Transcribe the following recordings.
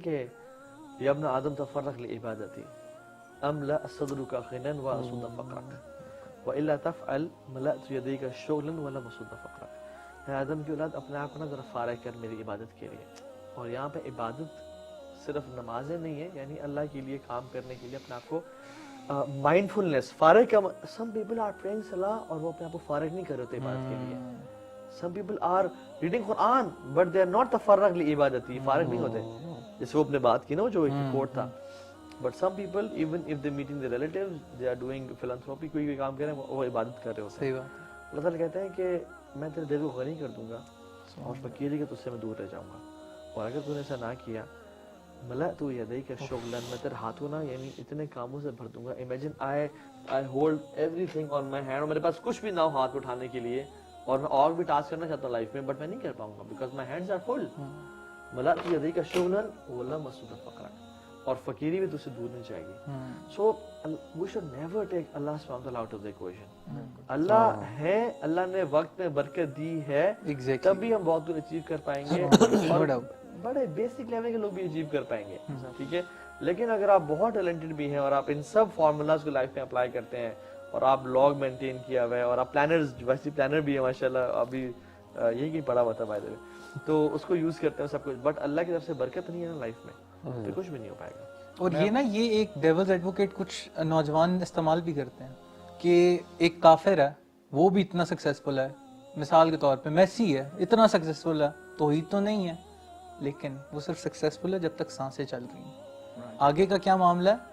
کہ یا ابن آدم تفرق لعبادتی املا صدرک غنا واسد فقرک والا تفعل ملأت یدیک شغلا ولم اسد فقرک. اے آدم کی اولاد اپنے آپ کو نا ذرا فارغ کر میری عبادت کے لیے. اور یہاں پہ عبادت صرف نمازیں نہیں ہے, یعنی اللہ کے لیے کام کرنے کے لیے اپنے آپ کو مائنڈفلنس فارغ کا. سم پیپل آر پریئنگ صلاح اور وہ اپنے آپ کو فارغ نہیں کر رہے ہوتے عبادت کے لیے. Some people are reading Quran but they are not تفرغ لعبادتی, فارغ نہیں ہوتے. جیسے وہ اپنے بات کی نا, جو ایک کوٹ تھا. But some people even if they meeting the relatives they are doing philanthropy, کوئی بھی کام کر رہے ہیں وہ عبادت کر رہے ہوتے ہیں. اللہ تعالیٰ کہتے ہیں کہ میں تیرے دل کو غنی کر دوں گا اور فقیری کے تجھ سے میں دور رہ جاؤں گا. اور اگر تو نے ایسا نہ کیا ملأت یدیک شغلا, میں تیرے ہاتھوں نا یعنی اتنے کاموں سے بھر دوں گا. Imagine I hold everything on my hand, اور میرے پاس کچھ بھی نہ ہو ہاتھ اٹھانے کے لیے, اور میں اور بھی ٹاسک کرنا چاہتا ہوں لائف میں بٹ میں نہیں کر پاؤں گا because my hands are full. ملأت یدیک شغلا ولم اسد فقرک, اور فقیری بھی تجھ سے دور نہیں جائے گی. سو وی شوڈ نیور ٹیک اللہ سبحانہ وتعالی آؤٹ آف دی ایکویشن. اللہ ہے, اللہ نے وقت میں برکت دی ہے, تبھی ہم بہت دور اچیو کر پائیں گے, اور بڑے بیسک لیول کے لوگ بھی اچیو کر پائیں گے. ٹھیک ہے, لیکن اگر آپ بہت ٹیلنٹڈ بھی ہیں اور آپ ان سب فارمولاز کو لائف میں اپلائی کرتے ہیں, اور آپ لاگ مینٹین کیا ہوا ہے, اور آپ پلانرز, ویسے پلانر بھی ہیں ماشاءاللہ, ابھی یہی کہیں پڑھا ہوا تھا بائی دا وے, تو اس کو یوز کرتے ہیں سب کچھ, بٹ اللہ کی طرف سے برکت نہیں ہے نا لائف میں, پھر کچھ بھی نہیں ہو پائے گا. اور یہ نا یہ ایک ڈیولز ایڈوکیٹ کچھ نوجوان استعمال بھی کرتے ہیں کہ ایک کافر ہے وہ بھی اتنا سکسیسفل ہے, مثال کے طور پہ میسی ہے اتنا سکسیسفل ہے, توحید تو نہیں ہے لیکن وہ صرف سکسیسفل ہے جب تک سانسیں چل رہی ہیں. آگے کا کیا معاملہ ہے,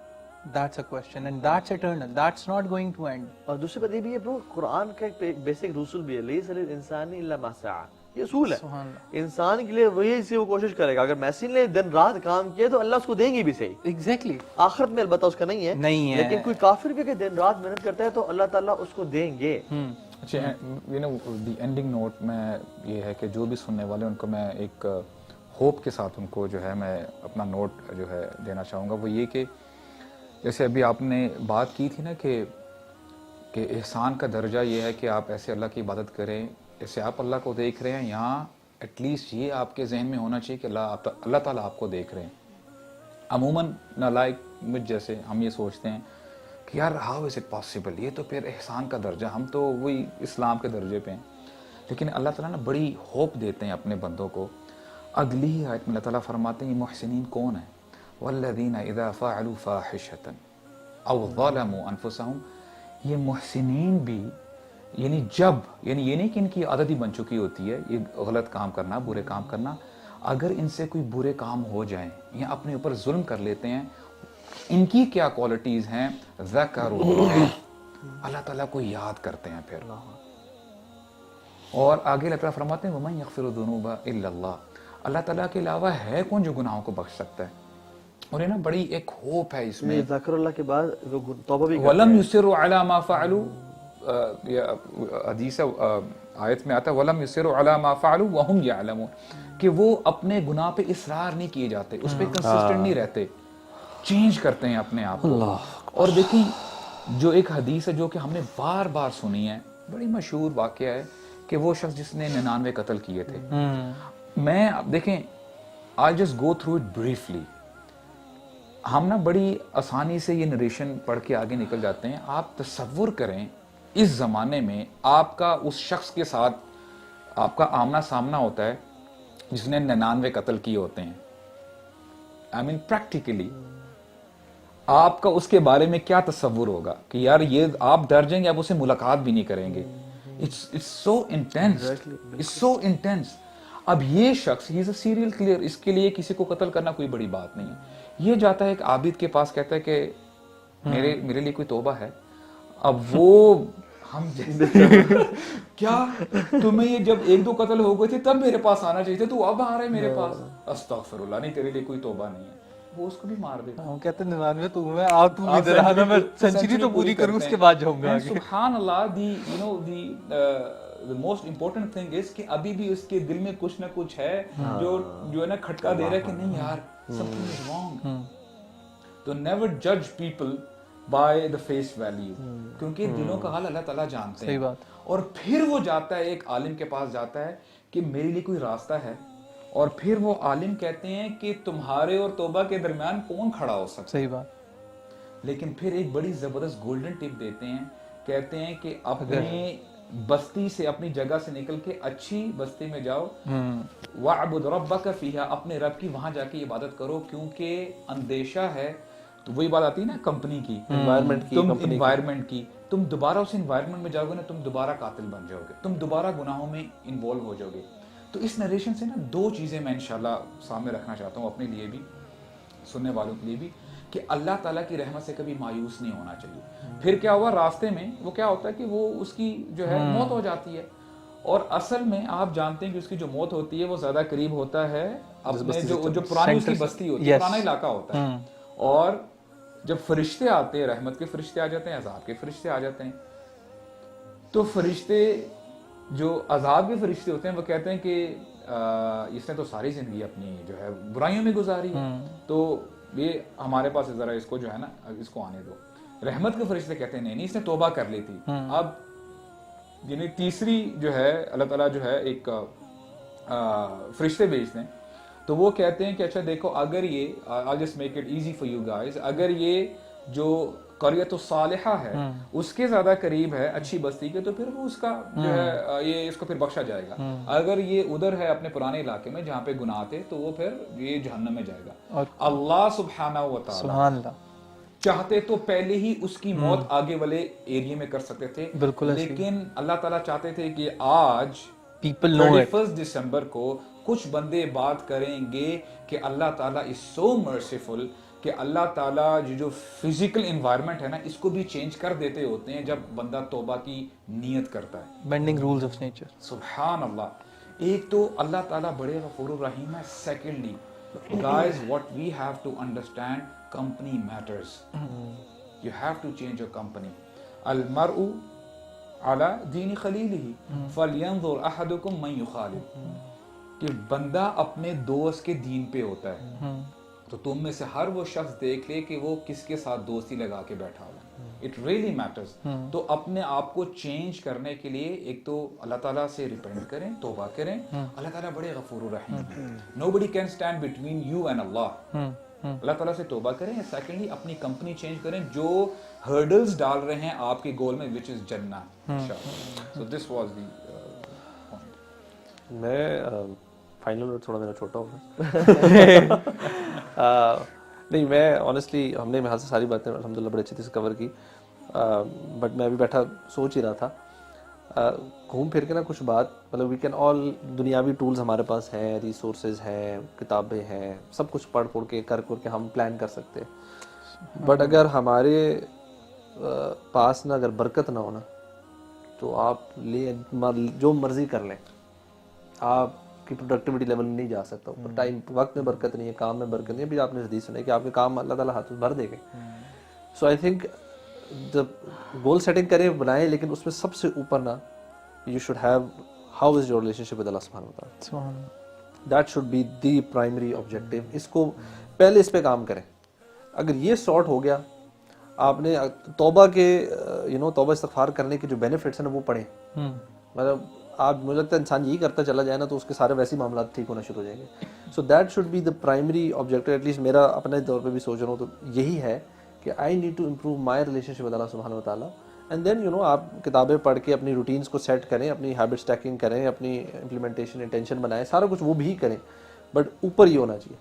that's a question and that's eternal, that's not going to end. اور دوسری بات یہ بھی ہے برو, قرآن کا ایک بیسک رسول بھی ہے, لیس للانسان الا ما سعى, یہ اصول ہے انسان کے لیے, وہی اسی وہ کوشش کرے گا. اگر میسی نے دن رات کام کیا تو اللہ اس کو دیں گے بھی صحیح, ایگزیکٹلی آخرت میں البتہ اس کا نہیں ہے, لیکن کوئی کافر بھی کہ دن رات محنت کرتا ہے تو اللہ تعالیٰ اس کو دیں گے. اچھا, you know the ending note میں یہ ہے کہ جو بھی سننے والے ان کو میں ایک ہوپ کے ساتھ ان کو جو ہے میں اپنا نوٹ جو ہے دینا چاہوں گا, وہ یہ کہ جیسے ابھی آپ نے بات کی تھی نا کہ احسان کا درجہ یہ ہے کہ آپ ایسے اللہ کی عبادت کریں جیسے آپ اللہ کو دیکھ رہے ہیں. یہاں ایٹ لیسٹ یہ آپ کے ذہن میں ہونا چاہیے کہ اللہ تعالیٰ آپ کو دیکھ رہے ہیں. عموماً نالائق مجھ جیسے ہم یہ سوچتے ہیں کہ یار ہاؤ از اٹ پاسبل, یہ تو پھر احسان کا درجہ, ہم تو وہی اسلام کے درجے پہ ہیں. لیکن اللہ تعالیٰ نا بڑی ہوپ دیتے ہیں اپنے بندوں کو. اگلی ہی آیت میں اللہ تعالیٰ فرماتے ہیں یہ محسنین کون ہیں, والذین اذا فعلوا فاحشۃ او ظلموا انفسهم, یہ محسنین بھی یعنی جب, یعنی یہ نہیں کہ ان کی عادت ہی بن چکی ہوتی ہے یہ غلط کام کرنا, برے کام کرنا, اگر ان سے کوئی برے کام ہو جائیں یا اپنے اوپر ظلم کر لیتے ہیں, ان کی کیا کوالٹیز ہیں, ذکروا, اللہ تعالیٰ کو یاد کرتے ہیں پھر. اور آگے اللہ تعالیٰ فرماتے ہیں وَمَن يَغْفِرُ الذُّنُوبَ إِلَّا اللَّهُ, اللہ تعالیٰ کے علاوہ ہے کون جو گناہوں کو بخش سکتا ہے. اور یہ نا بڑی ایک ہوپ ہے اس میں, ذکر اللہ کے بعد وہ توبہ بھی وَلَمْ يُصِرُّوا عَلَى مَا فَعَلُوا, حدیث آیت میں آتا ہے وَلَمْ يُصِرُّوا عَلَى مَا فَعَلُوا وَهُمْ يَعْلَمُونَ, کہ وہ اپنے گناہ پہ اصرار نہیں کیے جاتے, اس پہ کنسسٹنٹ نہیں رہتے, چینج کرتے ہیں اپنے آپ کو. اور دیکھیں جو ایک حدیث ہے جو کہ ہم نے بار بار سنی ہے, بڑی مشہور واقعہ ہے کہ وہ شخص جس نے 99 قتل کیے تھے. میں دیکھیں I'll just go through it briefly. ہم نا بڑی آسانی سے یہ نریشن پڑھ کے آگے نکل جاتے ہیں. آپ تصور کریں اس زمانے میں آپ کا اس شخص کے ساتھ آپ کا آمنا سامنا ہوتا ہے جس نے 99 قتل کیے ہوتے ہیں. I mean practically آپ کا اس کے بارے میں کیا تصور ہوگا کہ یار یہ آپ ڈر جائیں گے, آپ اسے ملاقات بھی نہیں کریں گے. It's so intense. It's so intense. اب یہ شخص ہی از اے سیریل کلیئر, اس کے لیے کسی کو قتل کرنا کوئی بڑی بات نہیں ہے. یہ جاتا ہے ایک عابد کے پاس, کہتا ہے کہ میرے لیے کوئی توبہ ہے. اب وہ ہم کیا تمہیں یہ جب 1-2 قتل ہو گئے تھے تب میرے پاس آنا چاہیے تھا, تو اب آ رہے میرے پاس, استغفر اللہ, نہیں تیرے لیے کوئی توبہ نہیں ہے. وہ اس کو بھی مار دیتا. ہم کہتے ہیں 99 تو میں آپ تو ادھر آنا, میں سینچری تو پوری کروں اس کے بعد جاؤں گا. سبحان اللہ, the most important thing is کہ ابھی بھی اس کے دل میں کچھ نہ کچھ ہے جو ہے نا کھٹکا دے رہا ہے کہ نہیں یار something is wrong. تو never judge people by the face value, کیونکہ دلوں کا حال اللہ تعالیٰ جانتے ہیں. اور پھر وہ جاتا ہے ایک عالم کے پاس جاتا ہے کہ میرے لیے کوئی راستہ ہے, اور پھر وہ عالم کہتے ہیں کہ تمہارے اور توبہ کے درمیان کون کھڑا ہو سکتا ہے. صحیح بات. لیکن پھر ایک بڑی زبردست گولڈن ٹپ دیتے ہیں, کہتے ہیں کہ اپنے بستی سے, اپنی جگہ سے نکل کے اچھی بستی میں جاؤ, وَاعْبُدْ رَبَّكَ فِيهَا, اپنے رب کی وہاں جا کے عبادت کرو, کیونکہ اندیشہ ہے. تو وہی بات آتی ہے نا کمپنی کی, انوائرمنٹ کی, تم دوبارہ اس انوائرمنٹ میں جاؤ گے نا, تم دوبارہ قاتل بن جاؤ گے, تم دوبارہ گناہوں میں انوالو ہو جاؤ گے. تو اس نریشن سے نا دو چیزیں میں انشاءاللہ سامنے رکھنا چاہتا ہوں, اپنے لیے بھی, سننے والوں کے لیے بھی, کہ اللہ تعالیٰ کی رحمت سے کبھی مایوس نہیں ہونا چاہیے. پھر کیا ہوا راستے میں, وہ کیا ہوتا ہے کہ وہ اس کی جو ہے موت ہو جاتی ہے, اور اصل میں آپ جانتے ہیں کہ اس کی جو موت ہوتی ہے وہ زیادہ قریب ہوتا ہے اپنے جو پرانی اس کی بستی ہوتی ہے, پرانا علاقہ ہوتا ہے. اور جب فرشتے آتے ہیں, رحمت کے فرشتے آ جاتے ہیں, عذاب کے فرشتے آ جاتے ہیں, تو فرشتے جو عذاب کے فرشتے ہوتے ہیں وہ کہتے ہیں کہ اس نے تو ساری زندگی اپنی جو ہے برائیوں میں گزاری ہے, تو یہ ہمارے پاس ذرا اس کو جو ہے نا اس کو آنے دو. رحمت کے فرشتے کہتے ہیں نہیں, اس نے توبہ کر لی تھی. اب یعنی تیسری جو ہے اللہ تعالیٰ جو ہے ایک فرشتے بھیجتے ہیں, تو وہ کہتے ہیں کہ اچھا دیکھو, اگر یہ I'll just make it easy for you guys, اگر یہ جو قریۃ الصالحہ ہے اس کے زیادہ قریب ہے اچھی بستی کے, تو پھر وہ اس کا جو ہے یہ اس کو پھر بخشا جائے گا. اگر یہ ادھر ہے اپنے پرانے علاقے میں جہاں پہ گناہ تھے, تو وہ پھر یہ جہنم میں جائے گا. اللہ سبحانہ و تعالی چاہتے تو پہلے ہی اس کی موت آگے والے ایریے میں کر سکتے تھے, لیکن اللہ تعالیٰ چاہتے تھے کہ آج 31 دسمبر کو کچھ بندے بات کریں گے کہ اللہ تعالیٰ is so merciful, کہ اللہ تعالیٰ جو فزیکل انوائرمنٹ ہے نا اس کو بھی چینج کر دیتے ہوتے ہیں جب بندہ توبہ کی نیت کرتا ہے. Bending rules of nature. سبحان اللہ. ایک تو اللہ تعالیٰ بڑے غفور الرحیم ہے. Secondly guys, what we have to understand, company matters. You have to change your company. المرء على دین خلیلہ فلینظر احدکم من یخالف, کہ بندہ اپنے دوست کے دین پہ ہوتا ہے, تو تم میں سے ہر وہ شخص دیکھ لے کہ وہ کس کے ساتھ دوستی لگا کے بیٹھا ہوا. It really matters. تو اپنے آپ کو چینج کرنے کے لیے ایک تو اللہ تعالیٰ سے ریپینٹ کریں, توبہ کریں. اللہ تعالیٰ بڑے غفور الرحیم ہیں. Nobody can stand between you and Allah. اللہ تعالیٰ سے توبہ کریں. سیکنڈلی اپنی کمپنی چینج کریں جو ہرڈلز ڈال رہے ہیں آپ کے گول میں, which is جنہ. So this was the point. میں فائنل میں تھوڑا میرا چھوٹا ہوگا. نہیں, میں آنیسٹلی ہم نے یہاں سے ساری باتیں الحمدللہ بڑے اچھے سے کور کی, بٹ میں ابھی بیٹھا سوچ ہی رہا تھا, گھوم پھر کے نا کچھ بات, مطلب وی کین آل, دنیاوی ٹولز ہمارے پاس ہیں, ریسورسز ہیں, کتابیں ہیں, سب کچھ پڑھ کے کر کے ہم پلان کر سکتے ہیں. بٹ اگر ہمارے پاس نا اگر برکت نہ ہونا, تو آپ جو مرضی کر لیں, آپ کی پروڈکٹیوٹی لیول میں نہیں جا سکتا. ٹائم, وقت میں برکت نہیں ہے, کام میں برکت نہیں ہے. ابھی آپ نے حدیث سنا کہ آپ کے کام اللہ تعالیٰ ہاتھ بھر دے گے. سو آئی تھنک جب گول سیٹنگ کریں, بنائیں, لیکن اس میں سب سے اوپر نا, you should have how is your relationship with Allah سبحانہ و تعالیٰ. That should be the primary objective. اس کو پہلے اس پہ کام کریں. اگر یہ سارٹ ہو گیا, آپ نے توبہ کے توبہ استغفار کرنے کے جو بینیفٹس ہیں نا وہ پڑھیں. مطلب آپ, مجھے لگتا ہے انسان یہی کرتا چلا جائے نا تو اس کے سارے ویسے معاملات ٹھیک ہونا شروع ہو جائیں گے. So that should be the primary objective. At least میرا اپنے طور پہ بھی سوچ رہا ہوں تو یہی ہے کہ I need to improve my relationship with Allah سبحانہ و تعالیٰ. اینڈ دین آپ کتابیں پڑھ کے اپنی روٹینس کو سیٹ کریں, اپنی ہیبٹ اسٹیکنگ کریں, اپنی امپلیمنٹیشن انٹینشن بنائیں, سارا کچھ وہ بھی کریں. بٹ اوپر یہ ہونا چاہیے.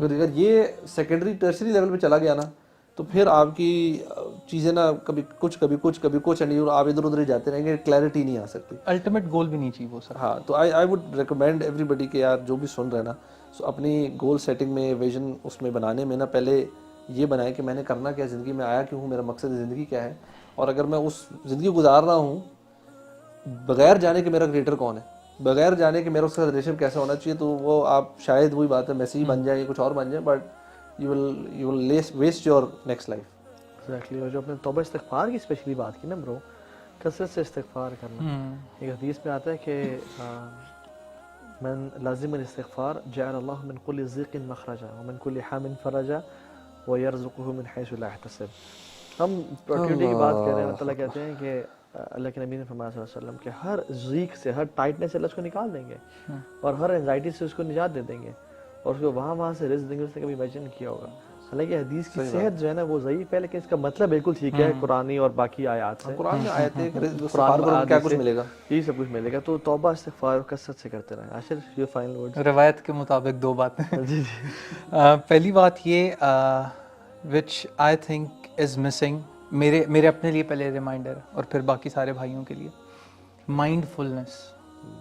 اگر یہ سیکنڈری ٹرسری لیول پہ چلا گیا نا, تو پھر آپ کی چیزیں نا کبھی کچھ اینڈ آپ ادھر ادھر ہی جاتے رہیں گے, کلیئرٹی نہیں آ سکتی. الٹیمیٹ گول بھی نہیں چاہیے وہ سر. ہاں, تو آئی وڈ ریکمینڈ ایوری بڈی کہ یار جو بھی سن رہے نا, سو اپنی گول سیٹنگ میں, ویژن اس میں بنانے میں نا, پہلے یہ بنائے کہ میں نے کرنا کیا, زندگی میں آیا کیوں ہوں, میرا مقصد زندگی کیا ہے, اور اگر میں اس زندگی گزار رہا ہوں بغیر جانے کہ میرا کریٹر کون ہے, بغیر جانے کہ میرا اس کا ریلیشن کیسا ہونا چاہیے, تو وہ آپ شاید وہی بات ہے میسی بن جائیں یا کچھ اور بن جائیں, but you will waste your next life. Exactly. اور جو اپنے توبہ استغفار کی اسپیشلی بات کی نا برو, کثرت سے استغفار کرنا. ایک حدیث میں آتا ہے کہ من لازم الاستغفار جعل اللہ من كل ضيق مخرجا ومن كل حام فرجا ويرزقه من حيث لا يحتسب. ہم پروڈکٹیوٹی کی بات کر رہے ہیں, اللہ تعالیٰ کہتے ہیں کہ اللہ کے نبی نے فرمایا صلی اللہ علیہ وسلم کہ ہر ضیق سے, ہر ٹائٹنس سے اللہ اس کو نکال دیں گے اور ہر انزائٹی سے اس کو نجات دے دیں گے اور اس کو وہاں سے رزق دیں گے. اس نے کبھی امیجن کیا ہوگا. حالانکہ حدیث کی صحت جو ہے نا وہ ضعیف ہے, لیکن اس کا مطلب بالکل ٹھیک ہے قرآنی اور باقی آیات سے. قرآن میں آیت ہے کہ کیا کچھ ملے گا, یہی سب کچھ ملے گا. تو توبہ استغفار کثرت سے کرتے رہیں. عاشر یہ فائنل ورڈ. روایت کے مطابق 2 باتیں. جی پہلی بات یہ وچ آئی تھنک از مسنگ, میرے اپنے لیے پہلے ریمائنڈر اور پھر باقی سارے بھائیوں کے لیے, مائنڈ فلنس.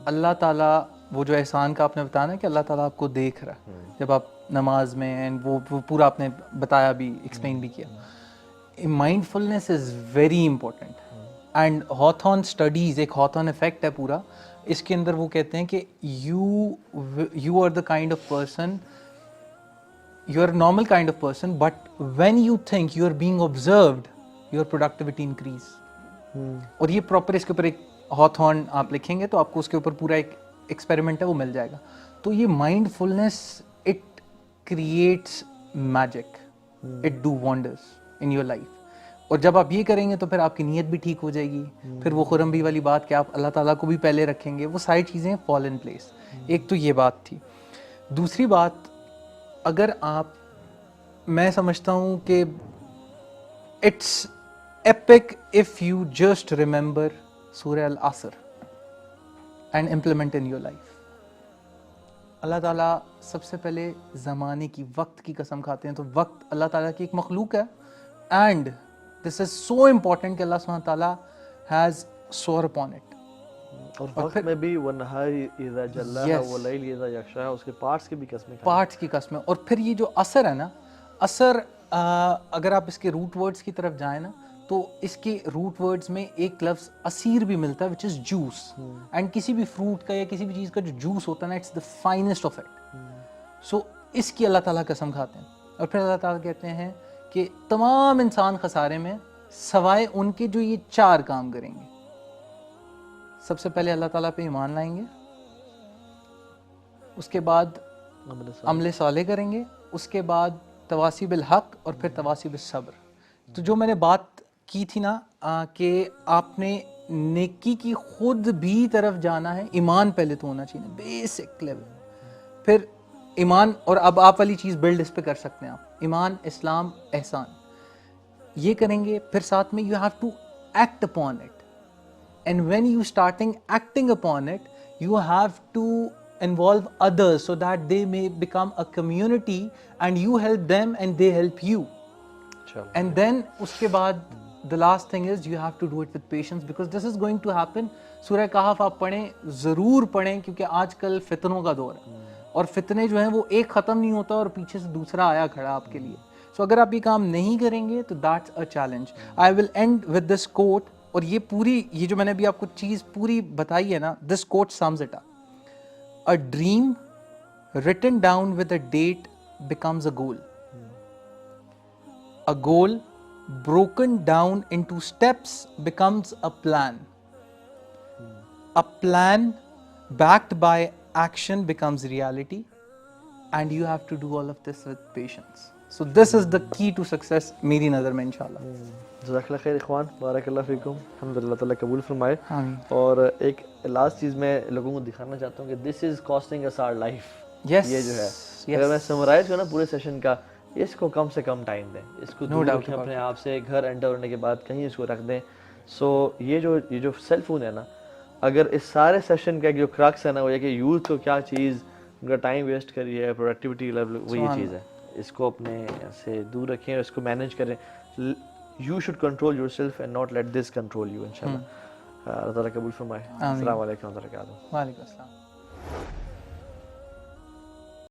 اللہ تعالیٰ وہ جو احسان کا آپ نے بتایا نا کہ اللہ تعالیٰ آپ کو دیکھ رہا ہے جب آپ نماز میں, اینڈ وہ پورا آپ نے بتایا بھی, ایکسپلین بھی کیا. Mind فلنس is very important. And ہاتھون studies, ایک ہاتھون افیکٹ ہے پورا, اس کے اندر وہ کہتے ہیں کہ you are the kind of person, you are normal kind of person, but when you think you are being observed, your productivity increase. اور یہ پراپر اس کے اوپر ایک ہاتھون آپ لکھیں گے تو آپ کو اس کے اوپر پورا ایک ایکسپیریمنٹ ہے وہ مل جائے گا. تو یہ mind فلنس it creates magic, it do wonders in your life. اور جب آپ یہ کریں گے تو پھر آپ کی نیت بھی ٹھیک ہو جائے گی. پھر وہ خرمبی والی بات کہ آپ اللہ تعالیٰ کو بھی پہلے رکھیں گے, وہ ساری چیزیں فال ان پلیس. ایک تو یہ بات تھی. دوسری بات, اگر آپ, میں سمجھتا ہوں کہ it's epic if you just remember سورہ العصر and implement in your life. Allah تعالیٰ سب سے پہلے زمانے کی, وقت کی قسم کھاتے ہیں. تو وقت اللہ تعالیٰ کی ایک مخلوق ہے, and this is so important کہ اللہ سبحانہ تعالیٰ ہیز سور اپون اٹ. اور وقت میں بھی وَالنَّهَارِ اِذَا جَلَّاهَا وَاللَّيْلِ اِذَا يَغْشَاهَا, اس کے پارٹس کی بھی قسمیں, پارٹس کی قسمیں. اور پھر یہ جو اثر ہے نا, اثر اگر آپ اس کے روٹ ورڈز کی طرف جائیں نا تو اس کے روٹ ورڈز میں ایک لفظ اسیر بھی ملتا ہے, وچ از جوس. اینڈ کسی بھی فروٹ کا یا کسی بھی چیز کا جو جوس ہوتا ہے نا, it's the finest of it. So اس کی اللہ تعالیٰ قسم کھاتے ہیں. اور پھر اللہ تعالیٰ کہتے ہیں کہ تمام انسان خسارے میں سوائے ان کے جو یہ 4 کام کریں گے. سب سے پہلے اللہ تعالیٰ پہ ایمان لائیں گے, اس کے بعد عمل صالح کریں گے, اس کے بعد تواصی بالحق, اور پھر تواصی بالصبر. تو جو میں نے بات کی تھی نا کہ آپ نے نیکی کی خود بھی طرف جانا ہے, ایمان پہلے تو ہونا چاہیے, بیسک لیول. پھر ایمان, اور اب آپ والی چیز بلڈ اس پہ کر سکتے ہیں آپ, ایمان, اسلام, احسان, یہ کریں گے. پھر ساتھ میں you have to act upon it. And when you starting acting upon it, you have to involve others so that they may become a community and you help them and they help you. And then uske baad the last thing is you have to do it with patience because this is going to happen. سورہ کہف آپ پڑھیں, ضرور پڑھیں, کیونکہ آج کل فتنوں کا دور ہے اور فتنے جو ہیں وہ ایک ختم نہیں ہوتا اور پیچھے سے دوسرا آیا کھڑا آپ کے لیے. سو اگر آپ یہ کام نہیں کریں گے تو that's a challenge. I will end with this quote. اور یہ پوری, یہ جو میں نے ابھی آپ کو چیز پوری بتائی ہے نا, this quote sums it up. A dream written down with a date becomes a goal. A goal broken down into steps becomes a plan. A plan backed by action becomes reality. And you have to do all of this with patience. So this is the key to success میری نظر میں انشاءاللہ. جزاک اللہ خیر اخوان, بارک اللہ فیکم, الحمدللہ تعالیٰ قبول فرمائے. آمین. اور ایک لاسٹ چیز میں لوگوں کو دکھانا چاہتا ہوں کہ this is costing us our life. Yes. یہ جو ہے, اگر میں سمرائز کروں نا پورے سیشن کا, اس کو کم سے کم ٹائم دیں, اس کو دور رکھیں اپنے آپ سے, گھر انٹر ہونے کے بعد کہیں اس کو رکھ دیں. سو یہ جو سیل فون ہے نا, اگر اس سارے سیشن کا جو کراکس ہے نا وہ یہ کہ یوتھ کو کیا چیز ان کا ٹائم ویسٹ کری ہے, پروڈکٹیوٹی لیول, وہ یہ چیز ہے. اس کو اپنے سے دور رکھیں, اس کو مینیج کریں. You should control yourself and not let this control you, inshallah. اللہ تعالیٰ قبول فرمائے. السلام علیکم و رحمۃ اللہ وبرکاتہ. وعلیکم السلام.